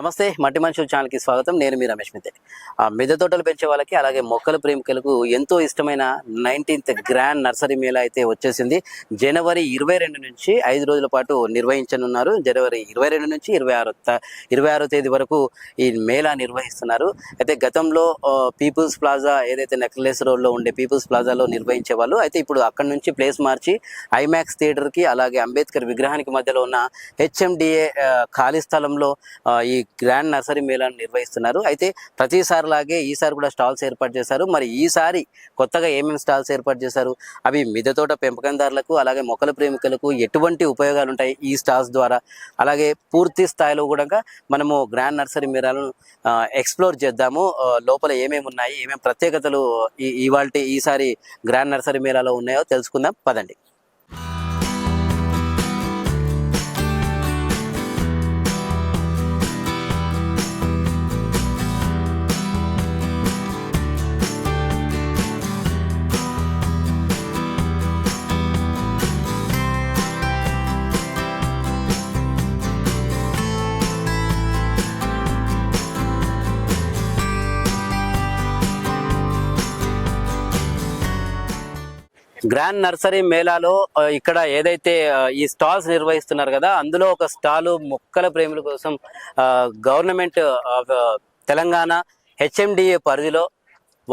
నమస్తే మట్టి మనుషుల ఛానల్కి స్వాగతం. నేను మీ రమేష్ మిద్దె. మిద్దె తోటలు పెంచే వాళ్ళకి అలాగే మొక్కల ప్రేమికులకు ఎంతో ఇష్టమైన 19th గ్రాండ్ నర్సరీ మేళా అయితే వచ్చేసింది. జనవరి 22 నుంచి 5 రోజుల పాటు నిర్వహించనున్నారు. జనవరి 22 నుంచి 26వ తేదీ వరకు ఈ మేళా నిర్వహిస్తున్నారు. అయితే గతంలో పీపుల్స్ ప్లాజా ఏదైతే నెక్లెస్ రోడ్లో ఉండే పీపుల్స్ ప్లాజాలో నిర్వహించే వాళ్ళు, అయితే ఇప్పుడు అక్కడ నుంచి ప్లేస్ మార్చి ఐమాక్స్ థియేటర్కి అలాగే అంబేద్కర్ విగ్రహానికి మధ్యలో ఉన్న హెచ్ఎండిఏ ఖాళీ స్థలంలో ఈ గ్రాండ్ నర్సరీ మేళాను నిర్వహిస్తున్నారు. అయితే ప్రతిసారి లాగే ఈసారి కూడా స్టాల్స్ ఏర్పాటు చేశారు. మరి ఈసారి కొత్తగా ఏమేమి స్టాల్స్ ఏర్పాటు చేశారు, అవి మిద్దె తోట పెంపకందారులకు అలాగే మొక్కల ప్రేమికులకు ఎటువంటి ఉపయోగాలు ఉంటాయి ఈ స్టాల్స్ ద్వారా, అలాగే పూర్తి స్థాయిలో కూడా మనము గ్రాండ్ నర్సరీ మేళాను ఎక్స్ప్లోర్ చేద్దాము. లోపల ఏమేమి ఉన్నాయి, ఏమేమి ప్రత్యేకతలు ఈసారి గ్రాండ్ నర్సరీ మేళాలో ఉన్నాయో తెలుసుకుందాం పదండి. గ్రాండ్ నర్సరీ మేళాలో ఇక్కడ ఏదైతే ఈ స్టాల్స్ నిర్వహిస్తున్నారు కదా, అందులో ఒక స్టాలు మొక్కల ప్రేమిల కోసం గవర్నమెంట్ తెలంగాణ హెచ్ఎండిఏ పరిధిలో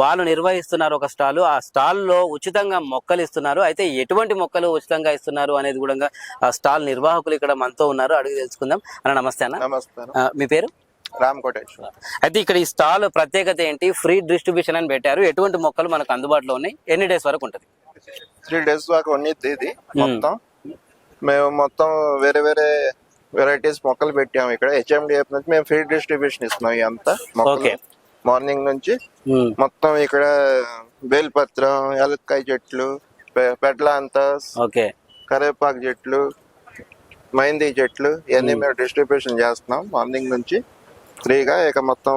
వాళ్ళు నిర్వహిస్తున్నారు ఒక స్టాలు. ఆ స్టాల్లో ఉచితంగా మొక్కలు ఇస్తున్నారు. అయితే ఎటువంటి మొక్కలు ఉచితంగా ఇస్తున్నారు అనేది కూడా ఆ స్టాల్ నిర్వాహకులు ఇక్కడ మనతో ఉన్నారు, అడిగి తెలుసుకుందాం. అన్న నమస్తే. అన్న మీ పేరు? రామకోటేశ్వర. అయితే ఇక్కడ ఈ స్టాల్ ప్రత్యేకత ఏంటి? ఫ్రీ డిస్ట్రిబ్యూషన్ అని పెట్టారు. ఎటువంటి మొక్కలు మనకు అందుబాటులో ఉన్నాయి? ఎన్ని డేస్ వరకు ఉంటుంది? 3 days దాకా ఉన్నిద్ది ఇది మొత్తం. మేము మొత్తం వేరే వేరే వెరైటీస్ మొక్కలు పెట్టాము ఇక్కడ. హెచ్ఎండిఎఫ్ నుంచి మేము ఫ్రీ డిస్ట్రిబ్యూషన్ ఇస్తున్నాం. ఇదంతా మొక్కలు మార్నింగ్ నుంచి మొత్తం ఇక్కడ బేల్పత్రం, యాలక్కాయ చెట్లు, పెడ్లాంతస్, కరేపాకు చెట్లు, మైందీ చెట్లు ఇవన్నీ మేము డిస్ట్రిబ్యూషన్ చేస్తున్నాం మార్నింగ్ నుంచి ఫ్రీగా. ఇక మొత్తం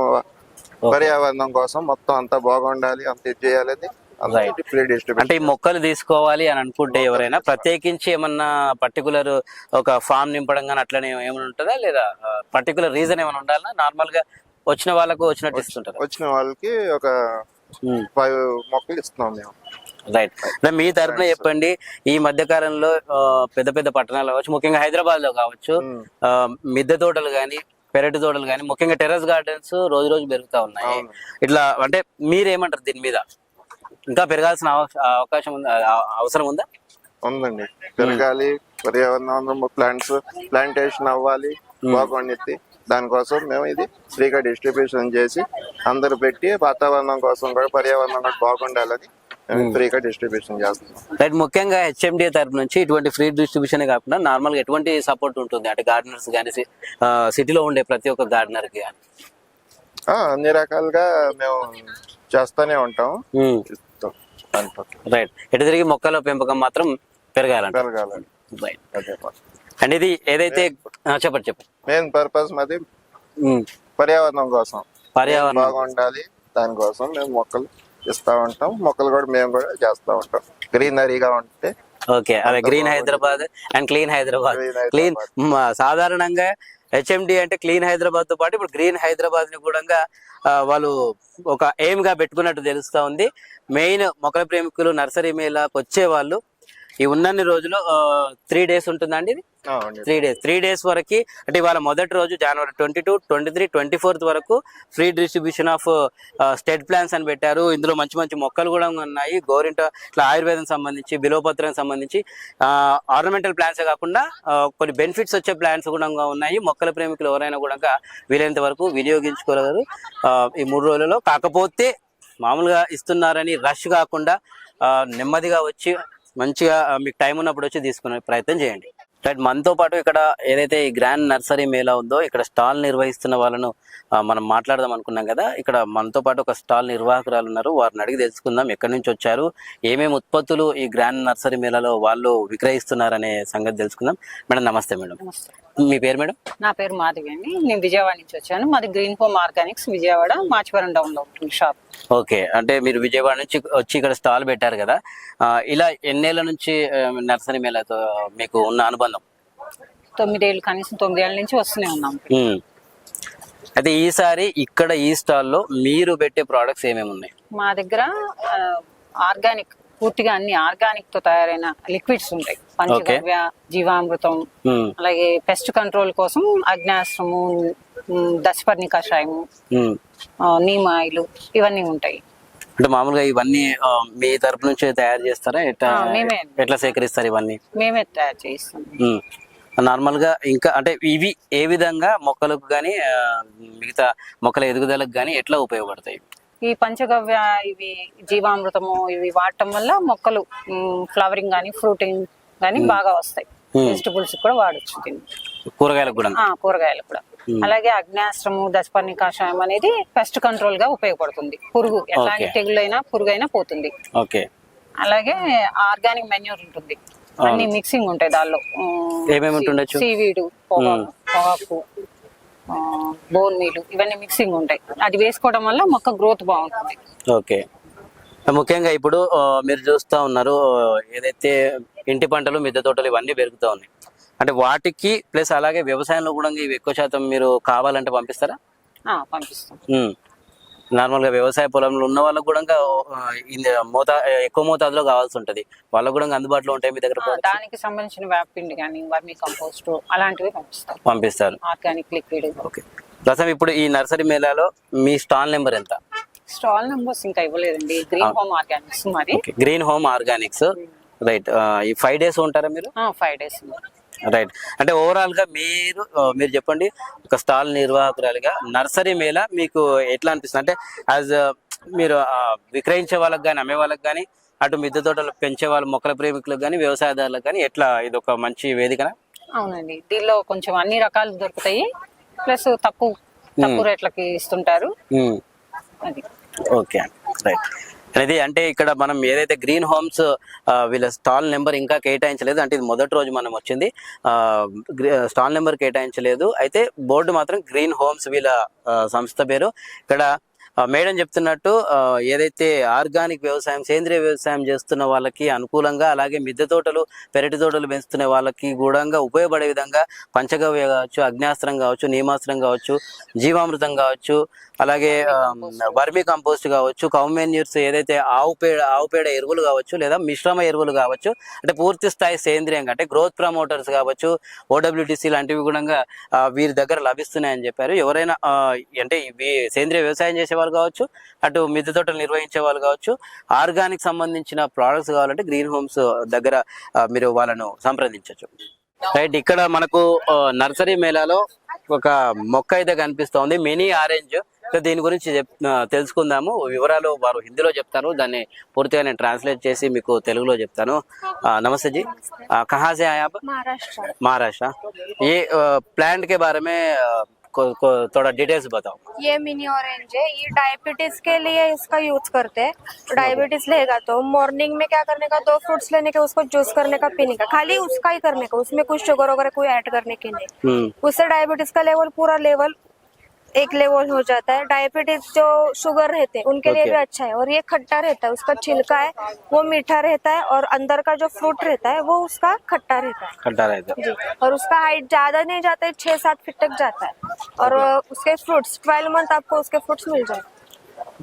పర్యావరణం కోసం మొత్తం అంతా బాగుండాలి, అంత ఇది చేయాలని. అంటే ఈ మొక్కలు తీసుకోవాలి అని అనుకుంటే ఎవరైనా ప్రత్యేకించి ఏమన్నా పర్టికులర్ ఒక ఫామ్ నింపడం కానీ అట్లనే ఏమైనా ఉంటుందా, లేదా పర్టికులర్ రీజన్ ఏమైనా ఉండాలా? నార్మల్ గా వచ్చిన వాళ్ళకు వచ్చినట్టు ఇస్తుంటారు. వచ్చిన వాళ్ళకి ఒక 5 మొక్కలు ఇస్తున్నాం మేము. రైట్. మీ తరఫున చెప్పండి, ఈ మధ్య కాలంలో పెద్ద పెద్ద పట్టణాలు కావచ్చు, ముఖ్యంగా హైదరాబాద్ లో కావచ్చు, మిద్దె తోటలు కానీ పెరటి తోటలు కానీ ముఖ్యంగా టెర్రస్ గార్డెన్స్ రోజు రోజు పెరుగుతా ఉన్నాయి. ఇట్లా అంటే మీరేమంటారు దీని మీద? ఇంకా పెరగాల్సిన అవకాశం ఉందా, అవసరం ఉందా? ఉందండి, పెరగాలి. పర్యావరణం ప్లాంటేషన్ అవ్వాలి, బాగుండిద్ది. దానికోసం మేము ఇది ఫ్రీగా డిస్ట్రిబ్యూషన్ చేసి అందరు పెట్టి వాతావరణం కోసం కూడా పర్యావరణం కూడా బాగుండాలని ఫ్రీగా డిస్ట్రిబ్యూషన్ చేస్తున్నాం. రైట్. ముఖ్యంగా హెచ్ఎండిఏ తరఫు నుంచి ఇటువంటి ఫ్రీ డిస్ట్రిబ్యూషన్ కాకుండా నార్మల్ గా ఎటువంటి సపోర్ట్ ఉంటుంది అంటే గార్డెనర్స్ కానీ, సిటీలో ఉండే ప్రతి ఒక్క గార్డెనర్ కి కానీ? అన్ని రకాలుగా మేము చేస్తూనే ఉంటాం. రైట్. ఎటు తిరిగి మొక్కల పెంపకం మాత్రం పెరగాలి. అండ్ ఇది ఏదైతే చెప్పండి మెయిన్ పర్పస్ మాది పర్యావరణం కోసం, పర్యావరణం బాగుండాలి. దానికోసం మేము మొక్కలు ఇస్తా ఉంటాం. మొక్కలు కూడా మేము కూడా చేస్తా ఉంటాం గ్రీనరీగా ఉంటే. ఓకే, అదే green Hyderabad and clean Hyderabad. Clean సాధారణంగా హెచ్ఎండి అంటే క్లీన్ హైదరాబాద్ తో పాటు ఇప్పుడు గ్రీన్ హైదరాబాద్ ని కూడా వాళ్ళు ఒక ఎయిమ్ గా పెట్టుకున్నట్టు తెలుస్తా ఉంది. మెయిన్ మొక్కల ప్రేమికులు నర్సరీ మేళాకి వచ్చే వాళ్ళు ఈ ఉన్నన్ని రోజులు 3 days ఉంటుందండి ఇది. 3 days వరకు అంటే ఇవాళ మొదటి రోజు జనవరి 22, 23, 24 వరకు ఫ్రీ డిస్ట్రిబ్యూషన్ ఆఫ్ స్టెడ్ ప్లాన్స్ అని పెట్టారు. ఇందులో మంచి మంచి మొక్కలు కూడా ఉన్నాయి. గోరింట ఇట్లా ఆయుర్వేదం సంబంధించి, బిలోపత్రం సంబంధించి ఆర్నమెంటల్ ప్లాంట్సే కాకుండా కొన్ని బెనిఫిట్స్ వచ్చే ప్లాంట్స్ కూడా ఉన్నాయి. మొక్కల ప్రేమికులు ఎవరైనా కూడా వీలైనంత వరకు వినియోగించుకోగలరు ఈ 3 రోజులలో. కాకపోతే మామూలుగా ఇస్తున్నారని రష్ కాకుండా నెమ్మదిగా వచ్చి మంచిగా మీకు టైం ఉన్నప్పుడు వచ్చి తీసుకునే ప్రయత్నం చేయండి. రైట్. మనతో పాటు ఇక్కడ ఏదైతే ఈ గ్రాండ్ నర్సరీ మేళా ఉందో ఇక్కడ స్టాల్ నిర్వహిస్తున్న వాళ్ళను మనం మాట్లాడదాం అనుకున్నాం కదా. ఇక్కడ మనతో పాటు ఒక స్టాల్ నిర్వాహకురాలు ఉన్నారు, వారిని అడిగి తెలుసుకుందాం ఎక్కడి నుంచి వచ్చారు, ఏమేమి ఉత్పత్తులు ఈ గ్రాండ్ నర్సరీ మేళాలో వాళ్ళు విక్రయిస్తున్నారనే సంగతి తెలుసుకుందాం. మేడం నమస్తే. మేడం మీ పేరు? మేడం నా పేరు మాధవి అండి, నేను విజయవాడ నుంచి వచ్చాను. మాది green home organics Vijayawada Machavaram down లో ఉంటుంది షాప్. ఓకే, అంటే మీరు విజయవాడ నుంచి వచ్చి ఇక్కడ స్టాల్ పెట్టారు కదా, ఇలా ఎన్నేళ్ల నుంచి నర్సరీ మేళాతో మీకు ఉన్న అనుబంధం? 9 ఏళ్ళు, కనీసం 9 ఏళ్ళ నుంచి వస్తూనే ఉన్నాం. అయితే ఈసారి ఇక్కడ ఈ స్టాల్లో మీరు పెట్టే ప్రోడక్ట్స్ ఏమేమి ఉన్నాయి? మా దగ్గర ఆర్గానిక్, పూర్తిగా అన్ని ఆర్గానిక్ తో తయారైన లిక్విడ్స్ ఉంటాయి. పంచగవ్య, జీవామృతం, అలాగే పెస్ట్ కంట్రోల్ కోసం అగ్నాశ్రము, దశపర్ణి కషాయము, నీమ్ ఆయిల్, ఇవన్నీ ఉంటాయి. అంటే మామూలుగా ఇవన్నీ మీ తరపు నుంచి తయారు చేస్తారా? ఎట్లా సేకరిస్తారు ఇవన్నీ? మేమే తయారు చేస్తాం. నార్మల్ గా ఇంకా అంటే ఇవి ఏ విధంగా మొక్కలకు గానీ మిగతా మొక్కల ఎదుగుదలకు గానీ ఎట్లా ఉపయోగపడతాయి? ఈ పంచగవ్య, ఇవి జీవామృతము, ఇవి వాడటం వల్ల మొక్కలు ఫ్లవరింగ్ గానీ ఫ్రూటింగ్ గానీ బాగా వస్తాయి. వెజిటబుల్స్ కూడా వాడచ్చు దీన్ని, కూరగాయలకు కూడా. కూరగాయలు కూడా. అలాగే అగ్నాశ్రము, దశపర్ణి కషాయం అనేది పెస్ట్ కంట్రోల్ గా ఉపయోగపడుతుంది. పురుగు ఎట్లాంటి తెగులైనా పురుగైనా పోతుంది. ఓకే. అలాగే ఆర్గానిక్ మెన్యూర్ ఉంటుంది, అన్ని మిక్సింగ్ ఉంటాయి దానిలో. ఏమేమి ఉంటుండొచ్చు? సీవీడు, పొగాకు, బోన్ మీలు, ఇవన్నీ మిక్సింగ్ ఉంటాయి. అది వేసుకోవడం వల్ల మొక్క గ్రోత్ బాగుంటుంది. ఓకే. ముఖ్యంగా ఇప్పుడు మీరు చూస్తా ఉన్నారు ఏదైతే ఇంటి పంటలు, మిద్దె తోటలు ఇవన్నీ పెరుగుతూ ఉన్నాయి. అంటే వాటికి ప్లస్ అలాగే వ్యవసాయంలో కూడా ఇవి ఎక్కువ శాతం మీరు కావాలంటే పంపిస్తారా? పంపిస్తాం. నార్మల్ గా వ్యవసాయ పొలంలో ఉన్న వాళ్ళకు కూడా ఎక్కువ మోతాదులో కావాల్సి ఉంటది, వాళ్ళకు కూడా అందుబాటులో ఉంటాయి మీ దగ్గర? దానికి సంబంధించిన వేపపిండి కానీ వర్మీ కంపోస్ట్ అలాంటివి పంపిస్తారు. Organic liquid. ఓకే. ప్రస్తుతం ఇప్పుడు ఈ నర్సరీ మేళాలో మీ స్టాల్ నెంబర్ ఎంత? స్టాల్ నెంబర్స్ ఇంకా ఇవ్వలేదండి. గ్రీన్ హోమ్ ఆర్గానిక్స్ మరి. Green home Organics, right. ఈ 5 days ఉంటారా మీరు? 5 days. రైట్. అంటే ఓవరాల్ గా మీరు చెప్పండి, ఒక స్టాల్ నిర్వాహకురాలుగా నర్సరీ మేళ మీకు ఎట్లా అనిపిస్తుంది? అంటే యాజ్ మీరు విక్రయించే వాళ్ళకి కానీ, అమ్మే వాళ్ళకి కానీ, అటు మిద్దె తోటలు పెంచే వాళ్ళ మొక్కల ప్రేమికులకు కానీ, వ్యవసాయదారులకు కానీ ఎట్లా ఇది ఒక మంచి వేదికనా? అవునండి, దీనిలో కొంచెం అన్ని రకాలు దొరుకుతాయి, ప్లస్ తక్కువ రేట్లకి ఇస్తుంటారు. అది ఓకే, రైట్. అనేది అంటే ఇక్కడ మనం ఏదైతే గ్రీన్ హోమ్స్ వీళ్ళ స్టాల్ నెంబర్ ఇంకా కేటాయించలేదు, అంటే ఇది మొదటి రోజు మనం వచ్చింది, స్టాల్ నెంబర్ కేటాయించలేదు. అయితే బోర్డు మాత్రం గ్రీన్ హోమ్స్ వీళ్ళ సంస్థ పేరు. ఇక్కడ మేడం చెప్తున్నట్టు ఏదైతే ఆర్గానిక్ వ్యవసాయం, సేంద్రియ వ్యవసాయం చేస్తున్న వాళ్ళకి అనుకూలంగా, అలాగే మిద్దె తోటలు, పెరటి తోటలు పెంచుతున్న వాళ్ళకి కూడా ఉపయోగపడే విధంగా పంచగవ్య కావచ్చు, అగ్నాస్త్రం కావచ్చు, నీమాస్త్రం కావచ్చు, జీవామృతం కావచ్చు, అలాగే వర్మీ కంపోస్ట్ కావచ్చు, కౌ మెన్యూర్స్ ఏదైతే ఆవు పేడ ఎరువులు కావచ్చు, లేదా మిశ్రమ ఎరువులు కావచ్చు, అంటే పూర్తి స్థాయి సేంద్రియంగా, అంటే గ్రోత్ ప్రమోటర్స్ కావచ్చు, OWTC లాంటివి కూడా వీరి దగ్గర లభిస్తున్నాయని చెప్పారు. ఎవరైనా అంటే సేంద్రియ వ్యవసాయం చేసే వాళ్ళు కావచ్చు, అటు మిద్దె తోటలు నిర్వహించే వాళ్ళు కావచ్చు, ఆర్గానిక్ సంబంధించిన ప్రోడక్ట్స్ కావాలంటే గ్రీన్ హోమ్స్ దగ్గర మీరు వాళ్ళను సంప్రదించవచ్చు. రైట్. ఇక్కడ మనకు నర్సరీ మేళాలో ఒక మొక్క అయితే కనిపిస్తోంది, మినీ ఆరెంజ్. దీని గురించి తెలుసుకుందాము. వివరాలు వారు హిందీలో చెప్తారు, దాన్ని పూర్తిగా నేను ట్రాన్స్లేట్ చేసి మీకు తెలుగులో చెప్తాను. నమస్తే जी, कहाँ से आए आप? महाराष्ट्र. ये प्लांट के बारे में थोड़ा डिटेल्स बताओ. ये मिनी ऑरेंज है, ये डायबिटीज के लिए इसका यूज करते हैं. डायबिटीज लेगा तो मॉर्निंग में क्या करने का, 2 फ्रूट्स लेने के, उसको जूस करने का, पीने का, खाली उसका ही करने का, उसमें कुछ शुगर वगैरह कोई ऐड करने की नहीं. उससे डायबिटीज का लेवल पूरा लेवल एक लेवल हो जाता है. डायबिटीज जो शुगर रहते हैं उनके लिए भी अच्छा है. और ये खट्टा रहता है, उसका छिलका है वो मीठा रहता है, और अंदर का जो फ्रूट रहता है वो उसका खट्टा रहता है जी. और उसका हाइट ज्यादा नहीं जाता है, 6-7 फीट तक जाता है. और उसके फ्रूट्स 12 मंथ आपको उसके फ्रूट्स मिल जाए,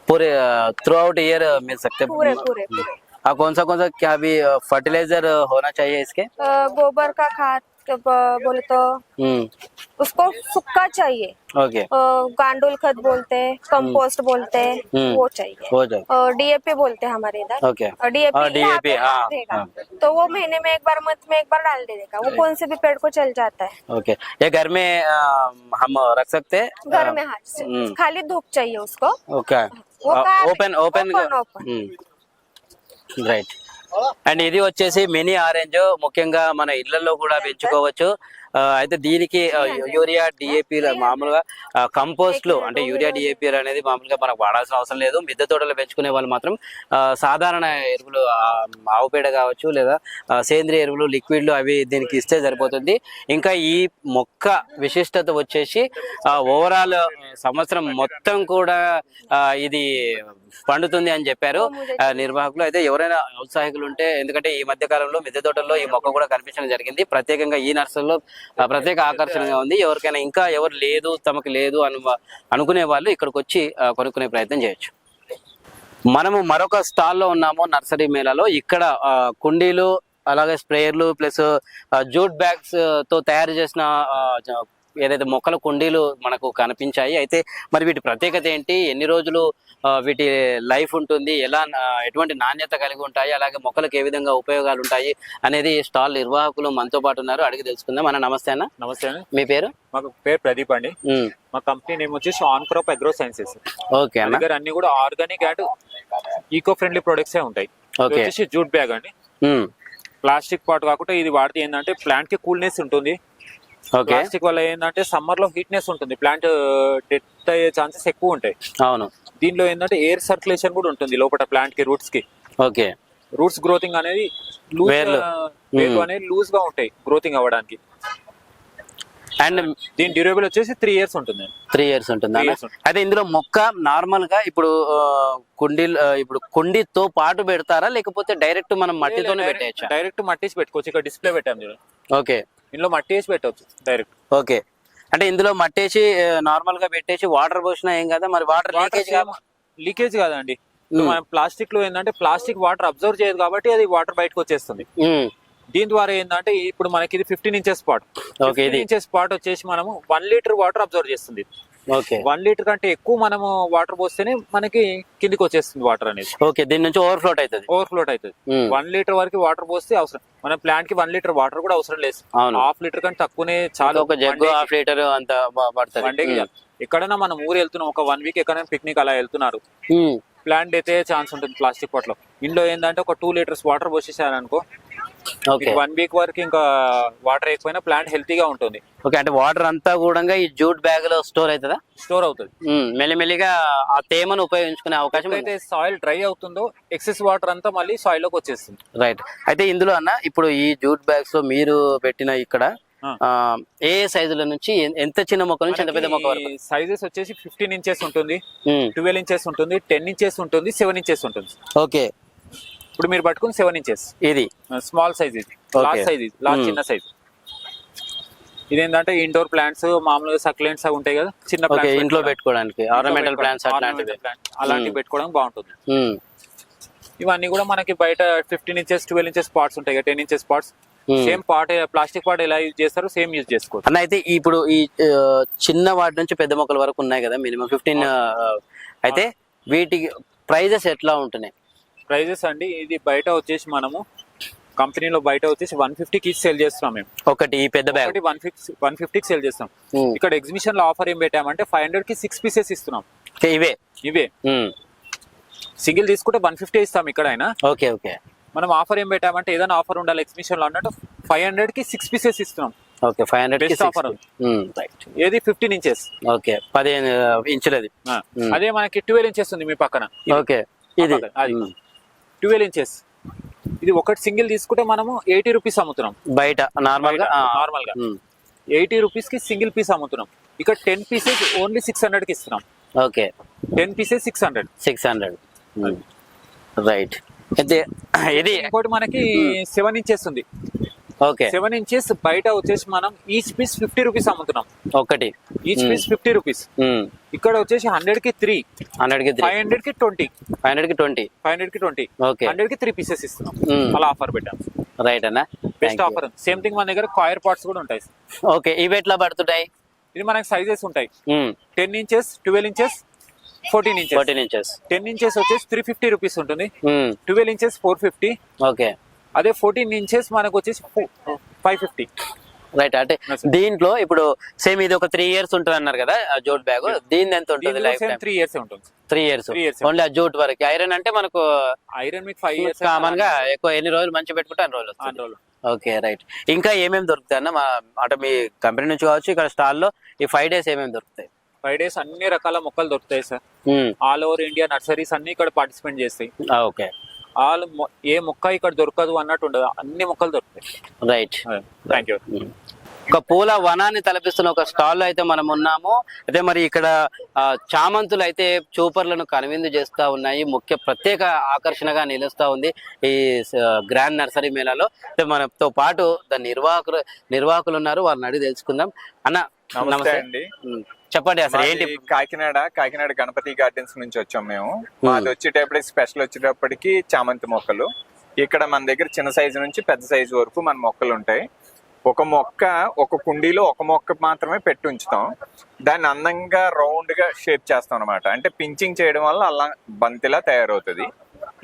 पूरे थ्रू आउट ईयर मिल सकते हैं पूरे. कौन सा क्या भी फर्टिलाइजर होना चाहिए इसके? गोबर का खाद बोले तो उसको सूखा चाहिए. ओके. गांडुल खत बोलते हैं, कंपोस्ट बोलते हैं, वो चाहिए. और DAP बोलते हैं हमारे इधर. ओके. DAP हाँ. तो वो महीने में एक बार, मंथ में एक बार डाल देगा, वो कौन से भी पेड़ को चल जाता है. ओके. ये घर में हम रख सकते हैं? घर में हाँ, खाली धूप चाहिए उसको. ओके. Open right. అండ్ ఇది వచ్చేసి మినీ ఆరెంజ్, ముఖ్యంగా మన ఇళ్లలో కూడా పెంచుకోవచ్చు. అయితే దీనికి యూరియా, DAP మామూలుగా కంపోస్ట్లు, అంటే యూరియా, DAP అనేది మామూలుగా మనకు వాడాల్సిన అవసరం లేదు. మిద్దె తోటలు పెంచుకునే వాళ్ళు మాత్రం సాధారణ ఎరువులు, ఆవు పేడ కావచ్చు, లేదా సేంద్రియ ఎరువులు, లిక్విడ్లు అవి దీనికి ఇస్తే సరిపోతుంది. ఇంకా ఈ మొక్క విశిష్టత వచ్చేసి ఓవరాల్ సంవత్సరం మొత్తం కూడా ఇది పండుతుంది అని చెప్పారు నిర్వాహకులు. అయితే ఎవరైనా ఔత్సాహికులు ఉంటే, ఎందుకంటే ఈ మధ్య కాలంలో మిద్దె తోటల్లో ఈ మొక్క కూడా కనిపించడం జరిగింది, ప్రత్యేకంగా ఈ నర్సరీలో ప్రత్యేక ఆకర్షణగా ఉంది. ఎవరికైనా ఇంకా ఎవరు లేదు తమకు లేదు అనుకునే వాళ్ళు ఇక్కడికి వచ్చి కొనుక్కునే ప్రయత్నం చేయొచ్చు. మనము మరొక స్టాల్లో ఉన్నాము నర్సరీ మేళాలో. ఇక్కడ కుండీలు అలాగే స్ప్రేయర్లు ప్లస్ జూట్ బ్యాగ్స్ తో తయారు చేసిన ఏదైతే మొక్కల కుండీలు మనకు కనిపించాయి. అయితే మరి వీటి ప్రత్యేకత ఏంటి, ఎన్ని రోజులు వీటి లైఫ్ ఉంటుంది, ఎటువంటి నాణ్యత కలిగి ఉంటాయి, అలాగే మొక్కలకు ఏ విధంగా ఉపయోగాలు ఉంటాయి అనేది స్టాల్ నిర్వాహకులు మనతో పాటు ఉన్నారు, అడిగి తెలుసుకుందాం. మన నమస్తే అన్న. నమస్తే అండి. మీ పేరు? మాకు పేరు ప్రదీప్ అండి. మా కంపెనీ నేమ్ వచ్చేసి on crop agro sciences. Okay అన్న. దగ్గర అన్ని కూడా organic and eco friendly products ఉంటాయి. వచ్చేసి జూట్ బ్యాగ్ అండి, ప్లాస్టిక్ పాట్ కాకుండా ఇది వాడితే ఏంటంటే ప్లాంట్ కి కూల్నెస్ ఉంటుంది. ప్లాస్టిక్ వల్ల ఏంటంటే సమ్మర్ లో హీట్నెస్ ఉంటుంది, ప్లాంట్ డెత్ అయ్యే ఛాన్సెస్ ఎక్కువ ఉంటాయి. అవును. దీనిలో ఏంటంటే ఎయిర్ సర్క్యులేషన్ కూడా ఉంటుంది లోపల ప్లాంట్ కి, రూట్స్ కి. ఓకే. రూట్స్ గ్రోతింగ్ అనేది వేర్లు అనేది లూజ్ గా ఉంటాయి గ్రోతింగ్ అవ్వడానికి. అండ్ దీని డ్యూరబుల్ వచ్చేసి 3 years ఉంటుంది. 3 years ఉంటుంది. అయితే ఇందులో మొక్క నార్మల్ గా ఇప్పుడు కుండీతో పాటు పెడతారా లేకపోతే డైరెక్ట్ మనం మట్టితోనే పెట్టేయచ్చా? డైరెక్ట్ మట్టిసి పెట్టుకోవచ్చు. ఇక్కడ డిస్ప్లే పెట్టాం చూడండి. ఓకే. ఇందులో మట్టి వేసి పెట్టవచ్చు డైరెక్ట్. ఓకే. అంటే ఇందులో మట్టేసి నార్మల్ గా పెట్టేసి వాటర్ పోసినా ఏం కదా, మరి వాటర్ లీకేజ్ కాదండి. మనం ప్లాస్టిక్ లో ఏంటంటే ప్లాస్టిక్ వాటర్ అబ్జర్వ్ చేయదు కాబట్టి అది వాటర్ బయటకు వచ్చేస్తుంది. దీని ద్వారా ఏంటంటే ఇప్పుడు మనకి ఇది 15 inches పాట్. 15 inches పాట్ వచ్చేసి మనము 1 liter వాటర్ అబ్జర్వ్ చేస్తుంది. 1 liter కంటే ఎక్కువ మనము వాటర్ పోస్తేనే మనకి కిందికి వచ్చేస్తుంది వాటర్ అనేది. ఓకే. దీని నుంచి ఓవర్ఫ్లోట్ అవుతుంది. 1 liter వరకు వాటర్ పోస్తే అవసరం. మన ప్లాంట్ కి 1 liter వాటర్ కూడా అవసరం లేదు. 1/2 liter కంటే తక్కువనే చాలా. ఒక జగ్గు 1/2 liter అంత పడుతుంది. ఎక్కడైనా మనం ఊరు వెళ్తున్నాం, ఒక 1 week ఎక్కడైనా పిక్నిక్ అలా వెళ్తున్నారు, ప్లాంట్ అయితే ఛాన్స్ ఉంటుంది ప్లాస్టిక్ పాట్ లో. ఇంట్లో ఏంటంటే ఒక 2 liters వాటర్ పోసేసారనుకో, 1 week వరకు ఇంకా వాటర్ అయిపోయినా ప్లాంట్ హెల్తీగా ఉంటుంది. ఓకే. అంటే వాటర్ అంతా కూడా ఈ జూట్ బ్యాగ్ లో స్టోర్ అవుతుందా? స్టోర్ అవుతుంది. మెల్లిమెల్లిగా ఆ తేమను ఉపయోగించుకునే అవకాశం. అయితే సాయిల్ డ్రై అవుతుందో ఎక్సెస్ వాటర్ అంతా మళ్ళీ సాయిల్ లోకి వచ్చేస్తుంది. రైట్. అయితే ఇందులో అన్న ఇప్పుడు ఈ జూట్ బ్యాగ్స్ లో మీరు పెట్టిన ఇక్కడ ఏ సైజుల నుంచి ఎంత చిన్న మొక్క నుంచి ఎంత పెద్ద మొక్క వరకు? సైజెస్ వచ్చేసి 15 inches ఉంటుంది, 12 inches ఉంటుంది, 10 inches ఉంటుంది, 7 inches ఉంటుంది. ఓకే. ఇప్పుడు మీరు పట్టుకుని 7 inches ఇది స్మాల్ సైజ్, ఇది లార్జ్ సైజ్, ఇది లార్జ్ చిన్న సైజ్. ఇదేంటంటే ఇండోర్ ప్లాంట్స్ మామూలుగా సక్లెంట్స్ అవి ఉంటాయి కదా, చిన్న ప్లాంట్స్ ఇంట్లో పెట్టుకోవడానికి, ఆర్నమెంటల్ ప్లాంట్స్ అలాంటివి పెట్టుకోవడానికి బాగుంటుంది. ఇవన్నీ కూడా మనకి బయట 15 inches 12 inches పాట్స్ ఉంటాయి కదా, 10 inches pots. Same pot, plastic pot ఎలా యూజ్ చేస్తారో సేమ్ యూజ్ చేసుకోవచ్చు అన్న. అయితే ఇప్పుడు ఈ చిన్న వాటి నుంచి పెద్ద మొక్కల వరకు ఉన్నాయి కదా, మినిమం 15. అయితే వీటికి ప్రైజెస్ ఎట్లా ఉంటున్నాయి? ప్రైజెస్ అండి, ఇది బయట వచ్చేసి మనము కంపెనీలో బయట వచ్చేసి 150కి సేల్ చేస్తున్నాం మేము. ఒకటి ఈ పెద్ద బ్యాగ్ 150కి సేల్ చేస్తాం. ఇక్కడ ఎగ్జిబిషన్ లో ఆఫర్ ఏం పెట్టామంటే 500కి 6 pieces ఇస్తున్నాం. ఇవే సింగిల్ తీసుకుంటే 150 ఇస్తాం ఇక్కడ అయినా. ఓకే. ఓకే. మనం ఆఫర్ ఏం పెట్టామంటే ఏదైనా ఆఫర్ ఉండాలి ఎగ్జిబిషన్ లో అన్నట్టు 500కి 6 pieces ఇస్తున్నాం. ఓకే. 500 ఆఫర్. ఏది 15 inches. ఓకే. 15 ఇంచులది. అదే మనకి 12 inches ఉంది మీ పక్కన. ఓకే. ఇది 12 inches. ఇది ఒకటి సింగిల్ తీసుకుంటే మనము 80 rupees అమ్ముతున్నాం బయట నార్మల్ గా 80 rupees కి సింగిల్ పీస్ అమ్ముతున్నాం. ఇక్కడ 10 pieces ఓన్లీ 600 కి ఇస్తున్నాం. ఓకే. 10 pieces 600. రైట్. అయితే ఇది ఇంకోటి మనకి 7 inches ఉంది. ఓకే. 7 inches బయట వచ్చేసి మనం ఈచ్ పీస్ 50 rupees అమ్ముతున్నాం. ఒకటి ఈచ్ పీస్ 50 rupees. ఇక్కడ వచ్చేసి 100కి 3, 500కి 20, 500కి 20, ఓకే. 100కి 3 pieces ఇస్తున్నాం. అలా ఆఫర్ పెట్టాం. రైట్ అన్న. Best offer. సేమ్ థింగ్ మన దగ్గర కాయర్ పాట్స్ కూడా ఉంటాయి. ఓకే. ఇవి ఎట్లా పడుతుంటాయి? ఇది మనకి సైజెస్ ఉంటాయి. 10 inches, 12 inches, 14 inches. 10 inches వచ్చేసి 350 rupees ఉంటుంది. 12 inches 450. ఓకే. అదే 14 inches మనకు వచ్చేసి 550. రైట్. అంటే దీంట్లో ఇప్పుడు సేమ్ ఇది ఒక 3 years ఉంటుంది అన్నారు కదా జూట్ బ్యాగ్, దీని ఎంత ఉంటుంది? 3 years ఉంటుంది. 3 years ఓన్లీ ఆ జూట్ వరకు. ఐరన్ అంటే మనకు ఐరన్ మీకు 5 years కామన్ గా ఎక్కువ ఎన్ని రోజులు మంచి పెట్టుకుంటే అన్ని రోజులు. ఓకే. రైట్. ఇంకా ఏమేమి దొరుకుతాయి అన్న అంటే మీ కంపెనీ నుంచి కావచ్చు, ఇక్కడ స్టాల్ లో ఈ 5 days ఏమేమి దొరుకుతాయి? 5 days అన్ని రకాల మొక్కలు దొరుకుతాయి sir. All over India nurseries అన్ని ఇక్కడ పార్టిసిపేట్ చేస్తాయి. ఓకే. ఏ మొక్క ఇక్కడ దొరకదు అన్నట్టు ఉండదు, అన్ని మొక్కలు దొరుకుతాయి. రైట్. Thank you. ఒక పూల వనాన్ని తలపిస్తున్న ఒక స్టాల్ లో అయితే మనం ఉన్నాము. అయితే మరి ఇక్కడ చామంతులు అయితే చూపర్లను కనువిందు చేస్తా ఉన్నాయి. ముఖ్య ప్రత్యేక ఆకర్షణగా నిలుస్తా ఉంది ఈ గ్రాండ్ నర్సరీ మేళాలో. అయితే మనతో పాటు దాని నిర్వాహకులు ఉన్నారు, వారిని అడిగి తెలుసుకుందాం. అన్న నమస్తే అండి. చెప్పండి అసలు ఏంటి? కాకినాడ గణపతి గార్డెన్స్ నుంచి వచ్చాం మేము. మాది వచ్చేటప్పటికి స్పెషల్ వచ్చేటప్పటికి చామంతి మొక్కలు. ఇక్కడ మన దగ్గర చిన్న సైజు నుంచి పెద్ద సైజు వరకు మన మొక్కలు ఉంటాయి. ఒక మొక్క ఒక కుండీలో ఒక మొక్క మాత్రమే పెట్టి ఉంచుతాం. దాన్ని అందంగా రౌండ్ గా షేప్ చేస్తాం అనమాట. అంటే పించింగ్ చేయడం వల్ల అలా బంతిలా తయారవుతుంది.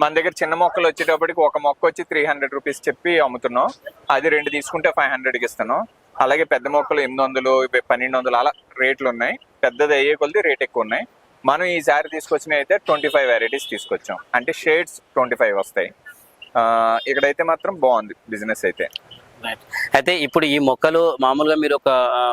మన దగ్గర చిన్న మొక్కలు వచ్చేటప్పటికి ఒక మొక్క వచ్చి 300 రూపీస్ చెప్పి అమ్ముతున్నాం. అది 2 తీసుకుంటే 500కి ఇస్తున్నాం. అలాగే పెద్ద మొక్కలు 800, 1200 అలా రేట్లు ఉన్నాయి. పెద్దది అయ్యే కొద్ది రేట్ ఎక్కువ ఉన్నాయి. మనం ఈసారి తీసుకొచ్చినవి అయితే 25 వెరైటీస్ తీసుకొచ్చాం. అంటే షేడ్స్ 25 వస్తాయి. ఇక్కడైతే మాత్రం బాగుంది బిజినెస్ అయితే. అయితే ఇప్పుడు ఈ మొక్కలు మామూలుగా మీరు ఒక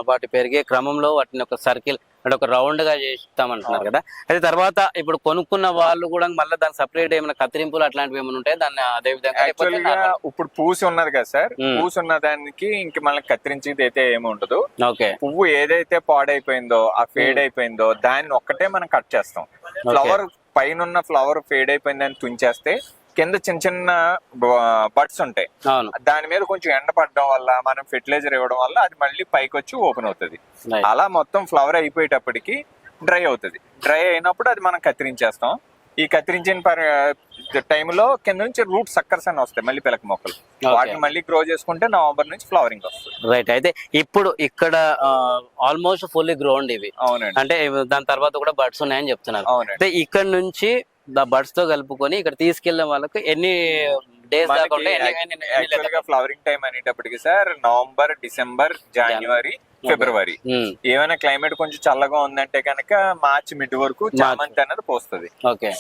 వాటి పెరిగే క్రమంలో వాటిని ఒక సర్కిల్ అంటే ఒక రౌండ్ గా చేస్తామంటున్నారు కదా. అయితే తర్వాత ఇప్పుడు కొనుక్కున్న వాళ్ళు కూడా మళ్ళీ దాని సపరేట్ ఏమైనా కత్తిరింపులు అట్లాంటివి ఏమైనా ఉంటాయి దాన్ని అదే విధంగా? ఇప్పుడు పూసి ఉన్నది కదా సార్, పూసి ఉన్న దానికి ఇంక మళ్ళీ కత్తిరించేది అయితే ఏమి ఉండదు. ఓకే. పువ్వు ఏదైతే పాడైపోయిందో ఆ ఫేడ్ అయిపోయిందో దాన్ని ఒక్కటే మనం కట్ చేస్తాం. ఫ్లవర్ పైన ఫ్లవర్ ఫేడ్ అయిపోయిందని తుంచేస్తే కింద చిన్న చిన్న బడ్స్ ఉంటాయి. దాని మీద కొంచెం ఎండ పడడం వల్ల మనం ఫెర్టిలైజర్ ఇవ్వడం వల్ల అది మళ్ళీ పైకి వచ్చి ఓపెన్ అవుతుంది. అలా మొత్తం ఫ్లవర్ అయిపోయేటప్పటికి డ్రై అవుతుంది. డ్రై అయినప్పుడు అది మనం కత్తిరించేస్తాం. ఈ కత్తిరించిన టైంలో కింద నుంచి రూట్ సక్కర్స్ అని వస్తాయి మళ్ళీ పిలక మొక్కలు. వాటిని మళ్ళీ గ్రో చేసుకుంటే నవంబర్ నుంచి ఫ్లవరింగ్ వస్తుంది. రైట్. అయితే ఇప్పుడు ఇక్కడ ఆల్మోస్ట్ ఫుల్లీ గ్రోండ్ ఇవి. అవునండి. అంటే దాని తర్వాత కూడా బర్డ్స్ ఉన్నాయని చెప్తున్నారు. అవునండి. ఇక్కడ నుంచి బర్డ్స్ తో కలుపుకొని ఇక్కడ తీసుకెళ్లే వాళ్ళకి ఎన్ని డేస్ దాకా ఉంటాయి? ఫ్లవరింగ్ టైం అనేటప్పటికి సార్ నవంబర్, డిసెంబర్, జనవరి, ఫిబ్రవరి. ఏమైనా క్లైమేట్ కొంచెం చల్లగా ఉందంటే కనుక మార్చి మిడ్ వరకు చామంతి అనేది పోస్తుంది.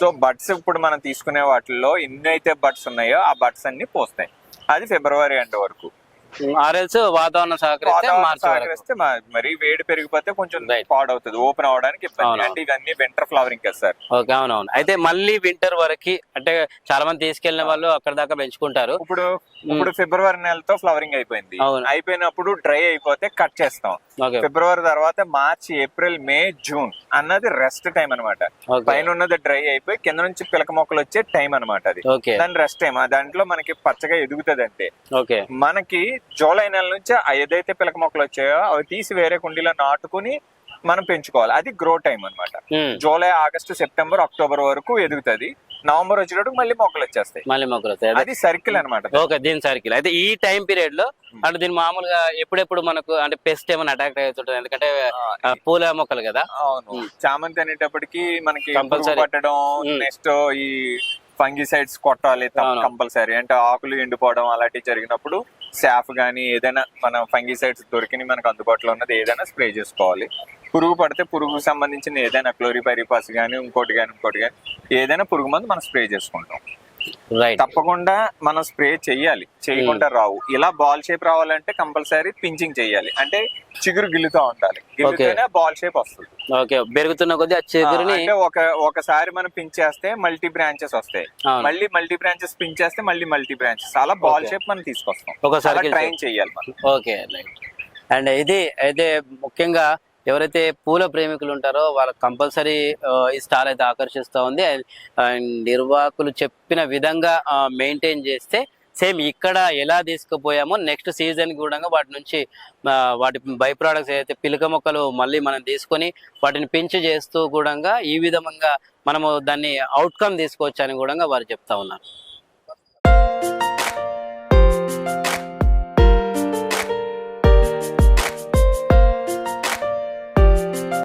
సో బడ్స్ ఇప్పుడు మనం తీసుకునే వాటిల్లో ఎన్ని అయితే బడ్స్ ఉన్నాయో ఆ బడ్స్ అన్ని పోస్తాయి. అది ఫిబ్రవరి ఎండ్ వరకు. ఆర్ఎల్స్ వాతావరణం సహకరిస్తే మరి వేడి పెరిగిపోతే కొంచెం పాడవుతుంది, ఓపెన్ అవడానికి ఇబ్బంది. అంటే ఇవన్నీ వింటర్ ఫ్లవరింగ్ కదా సార్. ఓకే. అవునవును. అయితే మళ్ళీ వింటర్ వరకు అంటే చాలా మంది తీసుకెళ్లిన వాళ్ళు అక్కడ దాకా పెంచుకుంటారు. ఇప్పుడు ఫిబ్రవరి నెలతో ఫ్లవరింగ్ అయిపోయింది. అయిపోయినప్పుడు డ్రై అయిపోతే కట్ చేస్తాం. ఫిబ్రవరి తర్వాత మార్చ్, ఏప్రిల్, మే, జూన్ అన్నది రెస్ట్ టైం అనమాట. పైన ఉన్నది డ్రై అయిపోయి కింద నుంచి పిలక మొక్కలు వచ్చే టైం అనమాట. అది దాని రెస్ట్ టైం. దాంట్లో మనకి పచ్చగా ఎదుగుతుంది. అంటే మనకి జూలై నెల నుంచి ఏదైతే పిలక మొక్కలు వచ్చాయో అవి తీసి వేరే కుండీలో నాటుకుని మనం పెంచుకోవాలి. అది గ్రో టైం అనమాట. జూలై, ఆగస్టు, సెప్టెంబర్, అక్టోబర్ వరకు ఎదుగుతుంది. నవంబర్ వచ్చేటప్పుడు మళ్ళీ మొక్కలు వచ్చేస్తాయి. అది సర్కిల్ అనమాట. ఓకే. దీని సర్కిల్. అయితే ఈ టైం పీరియడ్ లో అంటే దీని మామూలుగా ఎప్పుడెప్పుడు మనకు అంటే పెస్ట్ ఏమైనా అటాక్ అవుతుంటది? ఎందుకంటే పూల మొక్కలు కదా. అవును. చామంతి అనేటప్పటికి మనకి పట్టడం, నెక్స్ట్ ఈ ఫంగిసైడ్స్ కొట్టాలి కంపల్సరీ. అంటే ఆకులు ఎండిపోవడం అలాంటివి జరిగినప్పుడు సాఫ్ గానీ ఏదైనా మన ఫంగిసైడ్స్ దొరికిన మనకు అందుబాటులో ఉన్నది ఏదైనా స్ప్రే చేసుకోవాలి. పురుగు పడితే పురుగుకు సంబంధించిన ఏదైనా క్లోరిపైరిపాస్ గానీ ఇంకోటి గానీ ఏదైనా పురుగు మందు మనం స్ప్రే చేసుకుంటాం. తప్పకుండా మనం స్ప్రే చెయ్యాలి, చేయకుండా రావు. ఇలా బాల్ షేప్ రావాలంటే కంపల్సరీ పించింగ్ చెయ్యాలి. అంటే చిగురు గిల్లుతూ ఉండాలి, గిల్లుతూనే బాల్ షేప్ వస్తుంది. పెరుగుతున్న కొద్ది అంటే ఒకసారి మనం పించ్ చేస్తే మల్టీ బ్రాంచెస్ వస్తాయి, మళ్ళీ మల్టీ బ్రాంచెస్ పించ్ చేస్తే మళ్ళీ మల్టీ బ్రాంచెస్, అలా బాల్ షేప్ మనం తీసుకొస్తాం. ఒకసారి ట్రైన్ చెయ్యాలి మనం. ఓకే. అండ్ ఇది అయితే ముఖ్యంగా ఎవరైతే పూల ప్రేమికులు ఉంటారో వాళ్ళకి కంపల్సరీ ఈ స్టాల్ అయితే ఆకర్షిస్తూ ఉంది. నిర్వాహకులు చెప్పిన విధంగా మెయింటైన్ చేస్తే సేమ్ ఇక్కడ ఎలా తీసుకుపోయామో నెక్స్ట్ సీజన్ కూడా వాటి నుంచి వాటి బై ప్రోడక్ట్స్ ఏదైతే పిలక మొక్కలు మళ్ళీ మనం తీసుకొని వాటిని పెంచి చేస్తూ కూడా ఈ విధంగా మనము దాన్ని అవుట్కమ్ తీసుకోవచ్చు అని కూడా వారు చెప్తా ఉన్నారు.